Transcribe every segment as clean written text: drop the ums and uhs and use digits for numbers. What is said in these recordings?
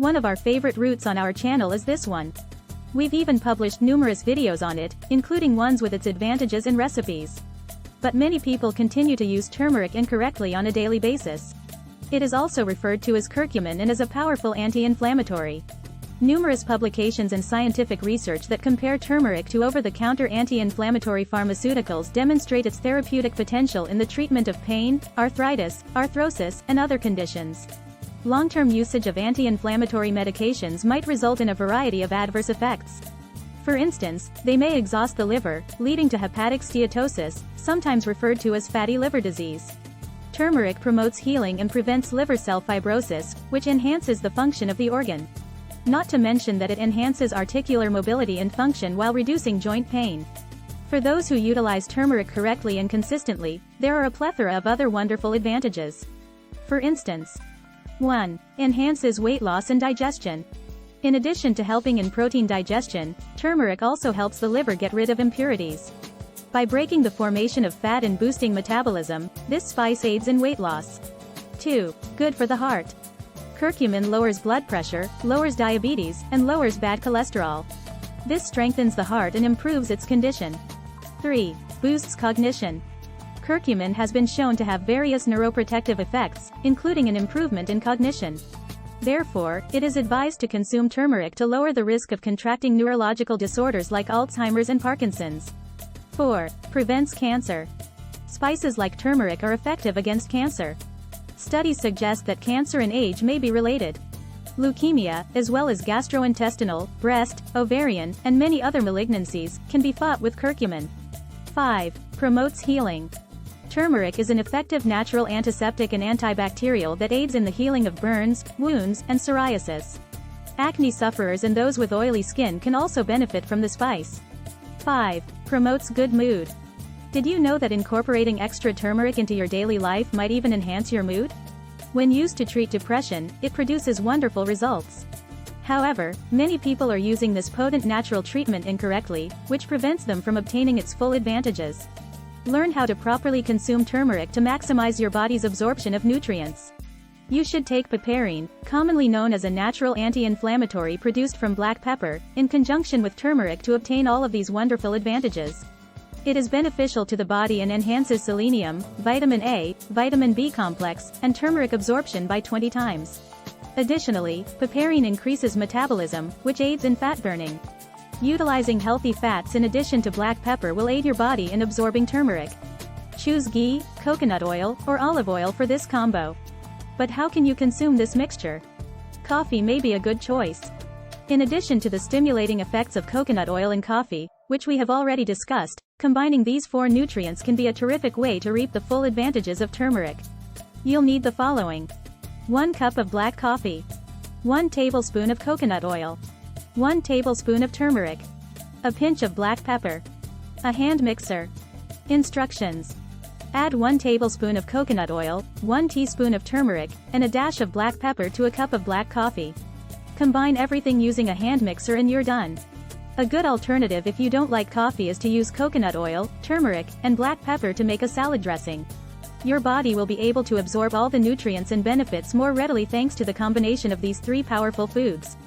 One of our favorite roots on our channel is this one. We've even published numerous videos on it, including ones with its advantages and recipes. But many people continue to use turmeric incorrectly on a daily basis. It is also referred to as curcumin and is a powerful anti-inflammatory. Numerous publications and scientific research that compare turmeric to over-the-counter anti-inflammatory pharmaceuticals demonstrate its therapeutic potential in the treatment of pain, arthritis, arthrosis, and other conditions. Long-term usage of anti-inflammatory medications might result in a variety of adverse effects. For instance, they may exhaust the liver, leading to hepatic steatosis, sometimes referred to as fatty liver disease. Turmeric promotes healing and prevents liver cell fibrosis, which enhances the function of the organ. Not to mention that it enhances articular mobility and function while reducing joint pain. For those who utilize turmeric correctly and consistently, there are a plethora of other wonderful advantages. For instance, 1. Enhances weight loss and digestion. In addition to helping in protein digestion, turmeric also helps the liver get rid of impurities. By breaking the formation of fat and boosting metabolism, this spice aids in weight loss. 2. Good for the heart. Curcumin lowers blood pressure, lowers diabetes, and lowers bad cholesterol. This strengthens the heart and improves its condition. 3. Boosts cognition. Curcumin has been shown to have various neuroprotective effects, including an improvement in cognition. Therefore, it is advised to consume turmeric to lower the risk of contracting neurological disorders like Alzheimer's and Parkinson's. 4. Prevents cancer. Spices like turmeric are effective against cancer. Studies suggest that cancer and age may be related. Leukemia, as well as gastrointestinal, breast, ovarian, and many other malignancies, can be fought with curcumin. 5. Promotes healing. Turmeric is an effective natural antiseptic and antibacterial that aids in the healing of burns, wounds, and psoriasis. Acne sufferers and those with oily skin can also benefit from the spice. 5. Promotes good mood. Did you know that incorporating extra turmeric into your daily life might even enhance your mood? When used to treat depression, it produces wonderful results. However, many people are using this potent natural treatment incorrectly, which prevents them from obtaining its full advantages. Learn how to properly consume turmeric to maximize your body's absorption of nutrients. You should take piperine, commonly known as a natural anti-inflammatory produced from black pepper, in conjunction with turmeric to obtain all of these wonderful advantages. It is beneficial to the body and enhances selenium, vitamin A, vitamin B complex, and turmeric absorption by 20 times. Additionally, piperine increases metabolism, which aids in fat burning. Utilizing healthy fats in addition to black pepper will aid your body in absorbing turmeric. Choose ghee, coconut oil, or olive oil for this combo. But how can you consume this mixture? Coffee may be a good choice. In addition to the stimulating effects of coconut oil in coffee, which we have already discussed, combining these 4 nutrients can be a terrific way to reap the full advantages of turmeric. You'll need the following. 1 cup of black coffee. 1 tablespoon of coconut oil. 1 tablespoon of turmeric. A pinch of black pepper. A hand mixer. Instructions. Add 1 tablespoon of coconut oil, 1 teaspoon of turmeric, and a dash of black pepper to a cup of black coffee. Combine everything using a hand mixer and you're done. A good alternative if you don't like coffee is to use coconut oil, turmeric, and black pepper to make a salad dressing. Your body will be able to absorb all the nutrients and benefits more readily thanks to the combination of these 3 powerful foods.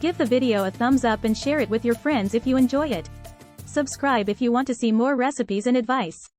Give the video a thumbs up and share it with your friends if you enjoy it. Subscribe if you want to see more recipes and advice.